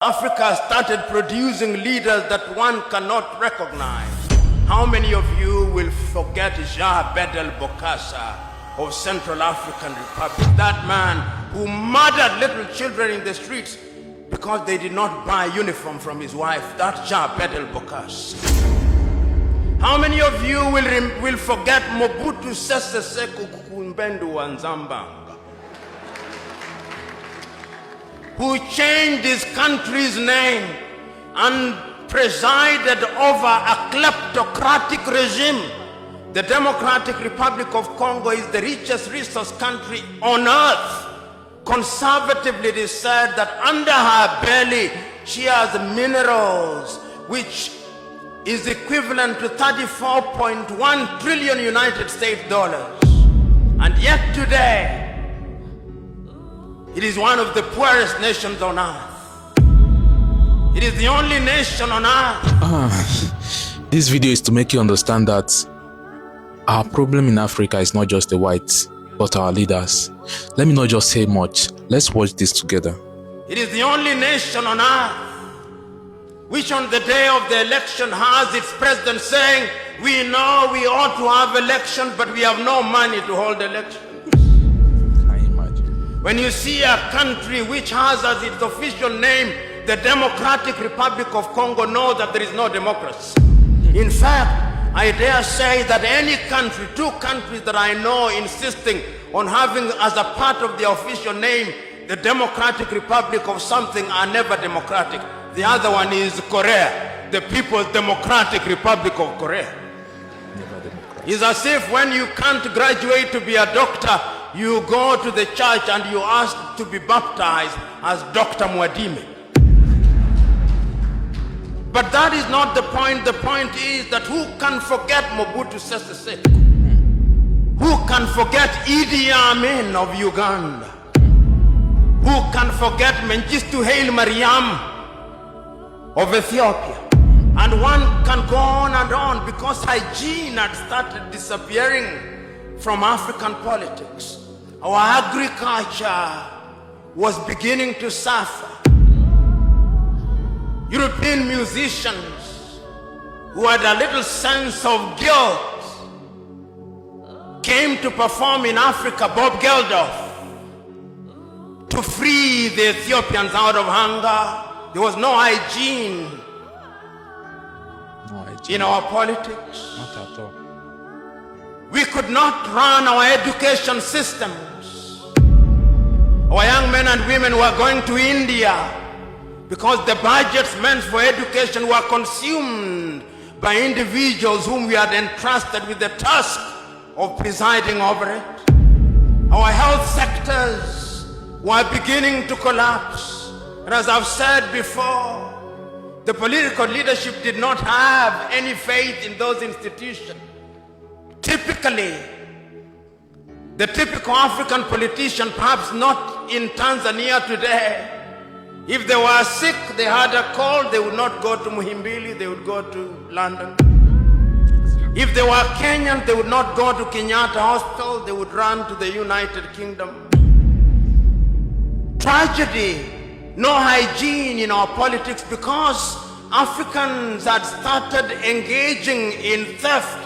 Africa started producing leaders that one cannot recognize. How many of you will forget Jean Bedel Bokassa of Central African Republic? That man who murdered little children in the streets because they did not buy a uniform from his wife. That's Jean Bedel Bokassa. How many of you will forget Mobutu Sese Seko Kukumbendu wa Nzambanga, who changed his country's name and presided over a kleptocratic regime? The Democratic Republic of Congo is the richest resource country on earth. Conservatively, it is said that under her belly she has minerals which is equivalent to 34.1 trillion United States dollars. And yet today, it is one of the poorest nations on earth. It is the only nation on earth. This video is to make you understand that our problem in Africa is not just the whites, but our leaders. Let me not just say much. Let's watch this together. It is the only nation on earth which on the day of the election has its president saying, we know we ought to have elections, but we have no money to hold elections. When you see a country which has as its official name the Democratic Republic of Congo, know that there is no democracy. In fact, I dare say that any country, two countries that I know insisting on having as a part of their official name the Democratic Republic of something are never democratic. The other one is Korea, the People's Democratic Republic of Korea. It's as if when you can't graduate to be a doctor, you go to the church and you ask to be baptized as Dr. Mwadime. But that is not the point. The point is that who can forget Mobutu Sese Seko? Who can forget Idi Amin of Uganda? Who can forget Mengistu Haile Mariam of Ethiopia? And one can go on and on, because hygiene had started disappearing from African politics. Our agriculture was beginning to suffer. European musicians who had a little sense of guilt came to perform in Africa. Bob Geldof, to free the Ethiopians out of hunger. There was no hygiene in our politics. Not at all. We could not run our education systems. Our young men and women were going to India because the budgets meant for education were consumed by individuals whom we had entrusted with the task of presiding over it. Our health sectors were beginning to collapse. And as I've said before, the political leadership did not have any faith in those institutions. Typically, the typical African politician, perhaps not in Tanzania today, if they were sick, they had a cold, they would not go to Muhimbili, they would go to London. If they were Kenyan, they would not go to Kenyatta Hospital, they would run to the United Kingdom. Tragedy, no hygiene in our politics, because Africans had started engaging in theft.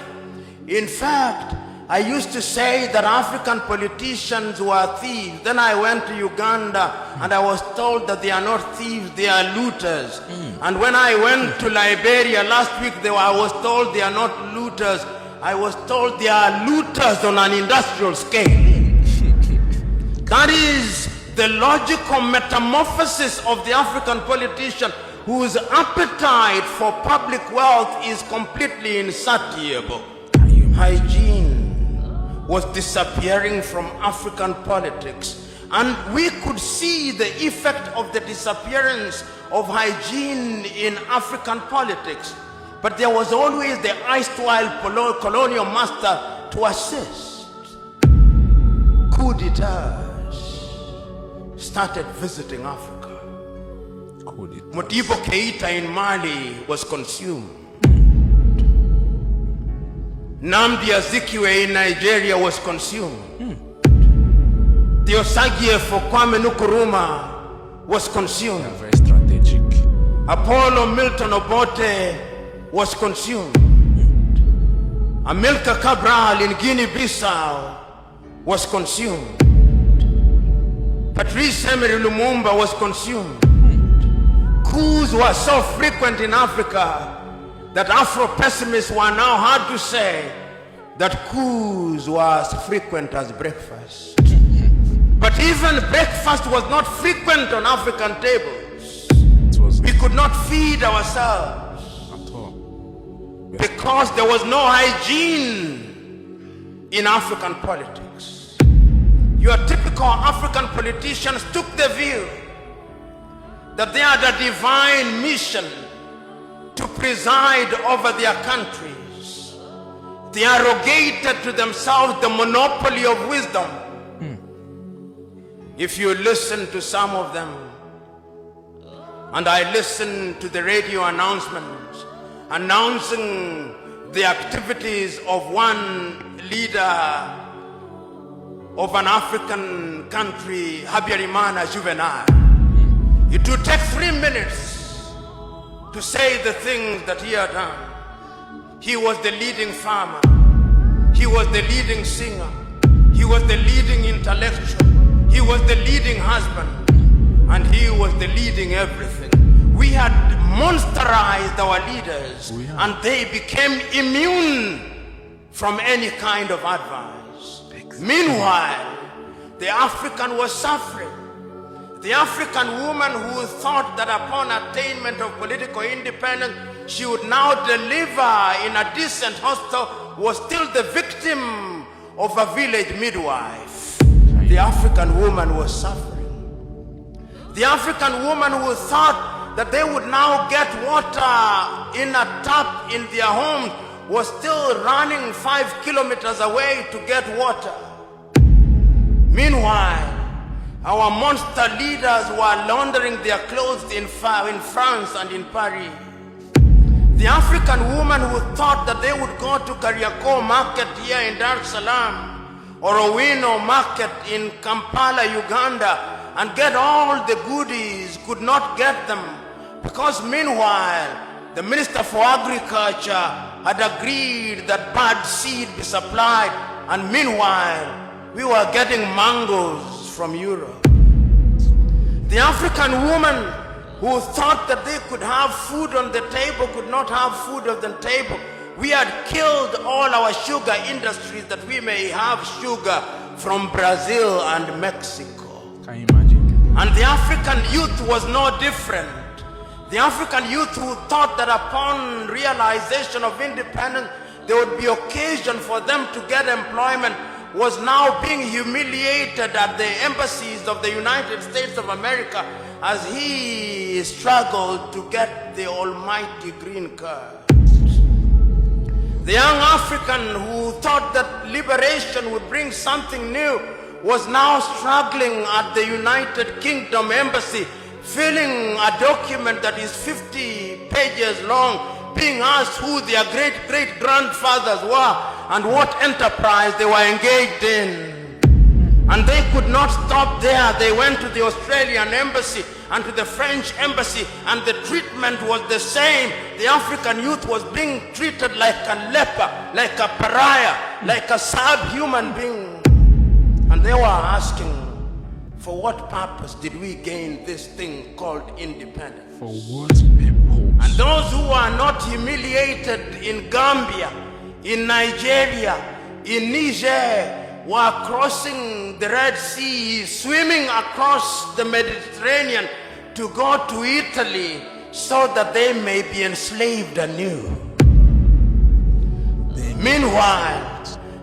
In fact, I used to say that African politicians were thieves. Then I went to Uganda and I was told that they are not thieves, they are looters. And when I went to Liberia last week, I was told they are not looters. I was told they are looters on an industrial scale. That is the logical metamorphosis of the African politician, whose appetite for public wealth is completely insatiable. Hygiene was disappearing from African politics, and we could see the effect of the disappearance of hygiene in African politics. But there was always the erstwhile colonial master to assist. Coup d'etats started visiting Africa. Modibo Keita in Mali was consumed. Nnamdi Azikiwe in Nigeria was consumed. The Osagie for Kwame Nkrumah was consumed. Very strategic. Apollo Milton Obote was consumed. Amilcar Cabral in Guinea-Bissau was consumed. Patrice Emery Lumumba was consumed. Coups were so frequent in Africa that Afro-pessimists were now hard to say that coups were as frequent as breakfast. But even breakfast was not frequent on African tables. We could not feed ourselves at all. because there was no hygiene in African politics. Your typical African politicians took the view that they had a divine mission to preside over their countries. They arrogated to themselves the monopoly of wisdom. If you listen to some of them, and I listen to the radio announcements announcing the activities of one leader of an African country, Habyarimana Juvenal, it would take 3 minutes to say the things that he had done. He was the leading farmer. He was the leading singer. He was the leading intellectual. He was the leading husband. And he was the leading everything. We had monsterized our leaders, and they became immune from any kind of advice. Meanwhile, the African was suffering. The African woman who thought that upon attainment of political independence, she would now deliver in a decent hospital was still the victim of a village midwife. The African woman was suffering. The African woman who thought that they would now get water in a tap in their home was still running 5 kilometers away to get water. Meanwhile, our monster leaders were laundering their clothes in France and in Paris. The African woman who thought that they would go to Kariakoo market here in Dar es Salaam or Owino market in Kampala, Uganda, and get all the goodies could not get them because meanwhile the Minister for Agriculture had agreed that bad seed be supplied, and meanwhile we were getting mangoes from Europe. The African woman who thought that they could have food on the table could not have food on the table. We had killed all our sugar industries that we may have sugar from Brazil and Mexico. Can you imagine? And the African youth was no different. The African youth who thought that upon realization of independence, there would be occasion for them to get employment was now being humiliated at the embassies of the United States of America as he struggled to get the almighty green card. The young African who thought that liberation would bring something new was now struggling at the United Kingdom embassy, filling a document that is 50 pages long, being asked who their great-great-grandfathers were and what enterprise they were engaged in. And they could not stop there. They went to the Australian embassy and to the French embassy, and the treatment was the same. The African youth was being treated like a leper, like a pariah, like a subhuman being. And they were asking, for what purpose did we gain this thing called independence? For what purpose? And those who are not humiliated in Gambia, in Nigeria, in Niger, were crossing the Red Sea, swimming across the Mediterranean to go to Italy so that they may be enslaved anew. Meanwhile,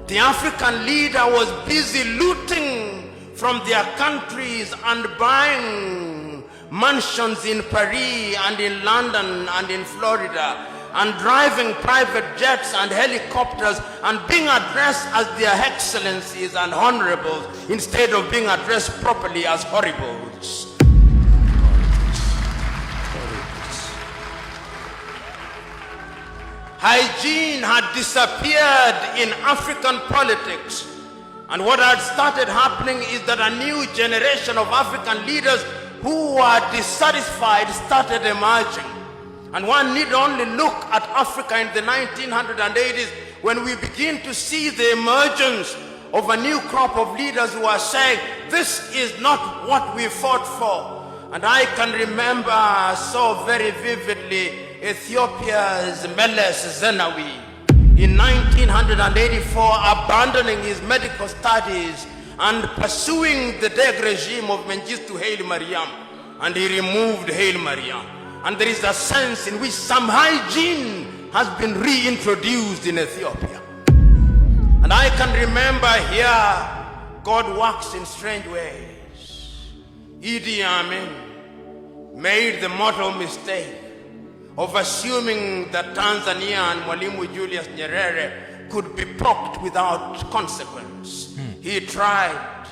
the African leader was busy looting from their countries and buying mansions in Paris and in London and in Florida, and driving private jets and helicopters and being addressed as their excellencies and honorables instead of being addressed properly as horribles. Hygiene had disappeared in African politics, and what had started happening is that a new generation of African leaders who were dissatisfied started emerging. And one need only look at Africa in the 1980s when we begin to see the emergence of a new crop of leaders who are saying, this is not what we fought for. And I can remember so very vividly Ethiopia's Meles Zenawi in 1984 abandoning his medical studies and pursuing the Deg regime of Mengistu Haile Mariam, and he removed Haile Mariam. And there is a sense in which some hygiene has been reintroduced in Ethiopia. And I can remember here, God works in strange ways. Idi Amin made the mortal mistake of assuming that Tanzania and Mwalimu Julius Nyerere could be poked without consequence. He tried,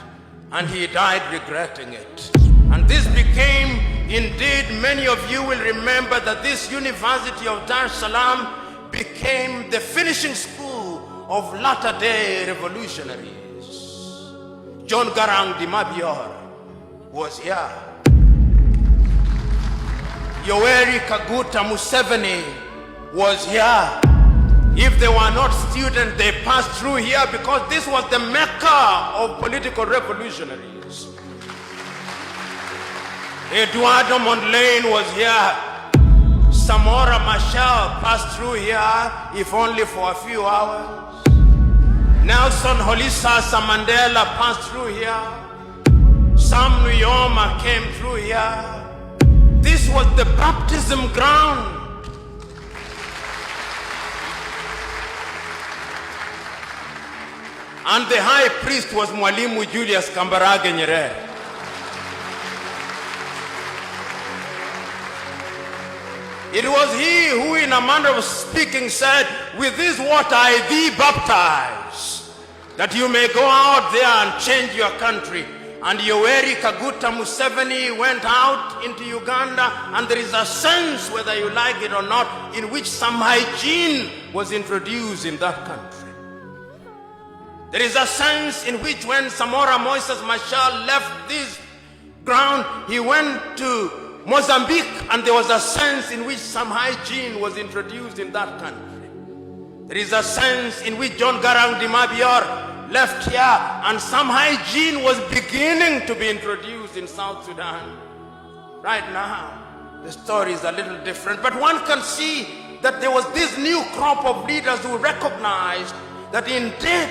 and he died regretting it. And this became, indeed, many of you will remember that this University of Dar es Salaam became the finishing school of latter-day revolutionaries. John Garang de Mabior was here. Yoweri Kaguta Museveni was here. If they were not students, they passed through here because this was the mecca of political revolutionaries. Eduardo Mondlane was here. Samora Machel passed through here, if only for a few hours. Nelson Holisa Mandela passed through here. Sam Nujoma came through here. This was the baptism ground. And the high priest was Mwalimu Julius Kambarage Nyerere. It was he who, in a manner of speaking, said, with this water I thee baptize, that you may go out there and change your country. And Yoweri Kaguta Museveni went out into Uganda, and there is a sense, whether you like it or not, in which some hygiene was introduced in that country. There is a sense in which when Samora Moises Machel left this ground, he went to Mozambique, and there was a sense in which some hygiene was introduced in that country. There is a sense in which John Garang de Mabior left here, and some hygiene was beginning to be introduced in South Sudan. Right now, the story is a little different, but one can see that there was this new crop of leaders who recognized that indeed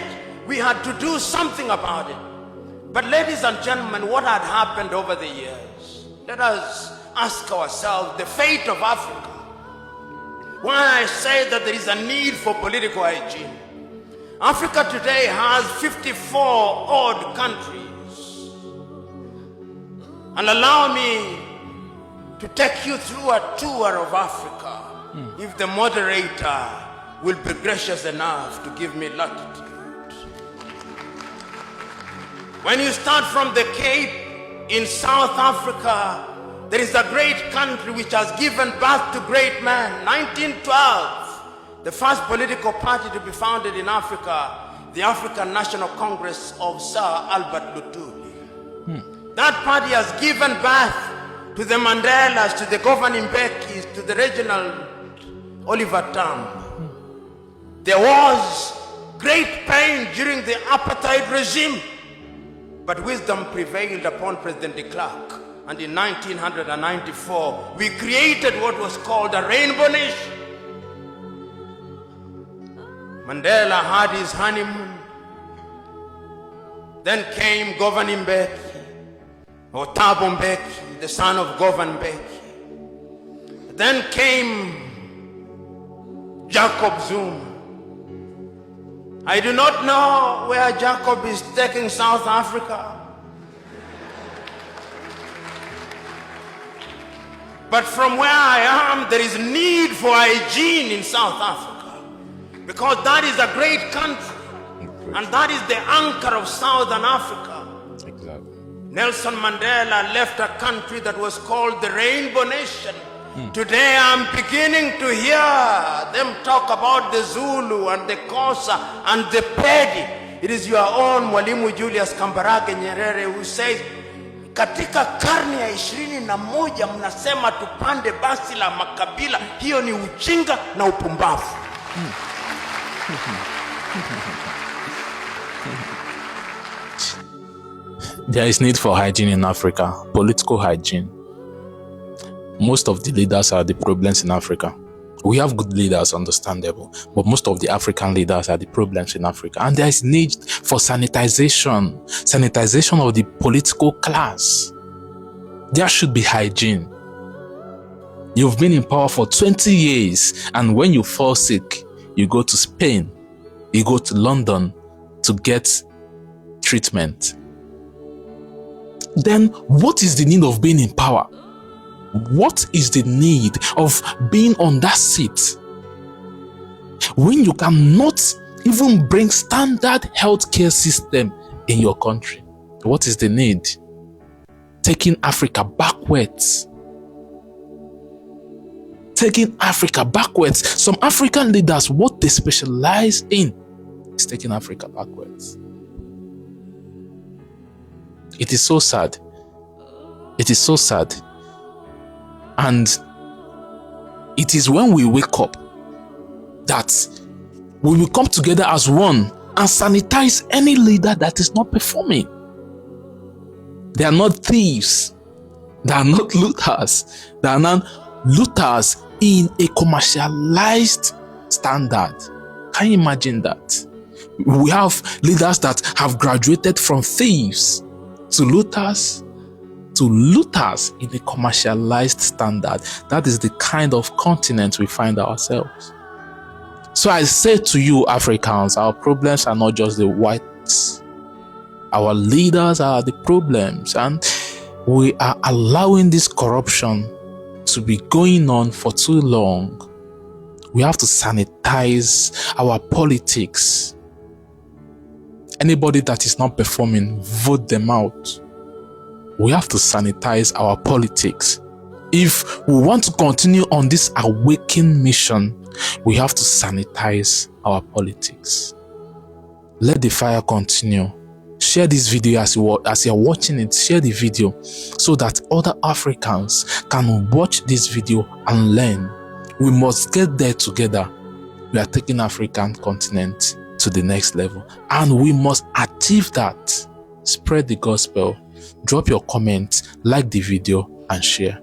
we had to do something about it. But ladies and gentlemen, what had happened over the years? Let us ask ourselves the fate of Africa. Why I say that there is a need for political hygiene. Africa today has 54 odd countries. And allow me to take you through a tour of Africa, if the moderator will be gracious enough to give me latitude. When you start from the Cape in South Africa, there is a great country which has given birth to great men. 1912. The first political party to be founded in Africa, the African National Congress of Sir Albert Lutuli. That party has given birth to the Mandelas, to the governing Mbekis, to the Reginald Oliver Tambo. There was great pain during the apartheid regime, but wisdom prevailed upon President de Klerk. And in 1994, we created what was called a Rainbow Nation. Mandela had his honeymoon. Then came Govan Mbeki, or Thabo Mbeki, the son of Govan Mbeki. Then came Jacob Zuma. I do not know where Jacob is taking South Africa. But from where I am, there is need for hygiene in South Africa. Because that is a great country. And that is the anchor of Southern Africa. Exactly. Nelson Mandela left a country that was called the Rainbow Nation. Today I'm beginning to hear them talk about the Zulu and the Xhosa and the Pedi. It is your own Mwalimu Julius Kambarage Nyerere who says, katika karne ya 21 mnasema tupande basi la makabila. Hiyo ni ujinga na upumbavu. There is need for hygiene in Africa, political hygiene. Most of the leaders are the problems in Africa. We have good leaders, understandable, but most of the African leaders are the problems in Africa. And there is need for sanitization of the political class. There should be hygiene. You've been in power for 20 years, and when you fall sick, you go to Spain, you go to London to get treatment. Then what is the need of being in power? What is the need of being on that seat when you cannot even bring standard healthcare system in your country? What is the need? Taking Africa backwards. Taking Africa backwards. Some African leaders, what they specialize in is taking Africa backwards. It is so sad. It is so sad. And it is when we wake up that we will come together as one and sanitize any leader that is not performing. They are not thieves. They are not looters. They are not looters in a commercialized standard. Can you imagine that? We have leaders that have graduated from thieves to looters in a commercialized standard. That is the kind of continent we find ourselves. So I say to you, Africans, our problems are not just the whites. Our leaders are the problems, and we are allowing this corruption to be going on for too long. We have to sanitize our politics. Anybody that is not performing, vote them out. We have to sanitize our politics. If we want to continue on this awakening mission, we have to sanitize our politics. Let the fire continue. Share this video as you're watching it. Share the video so that other Africans can watch this video and learn. We must get there together. We are taking African continent to the next level, and we must achieve that. Spread the gospel. Drop your comments, like the video, and share.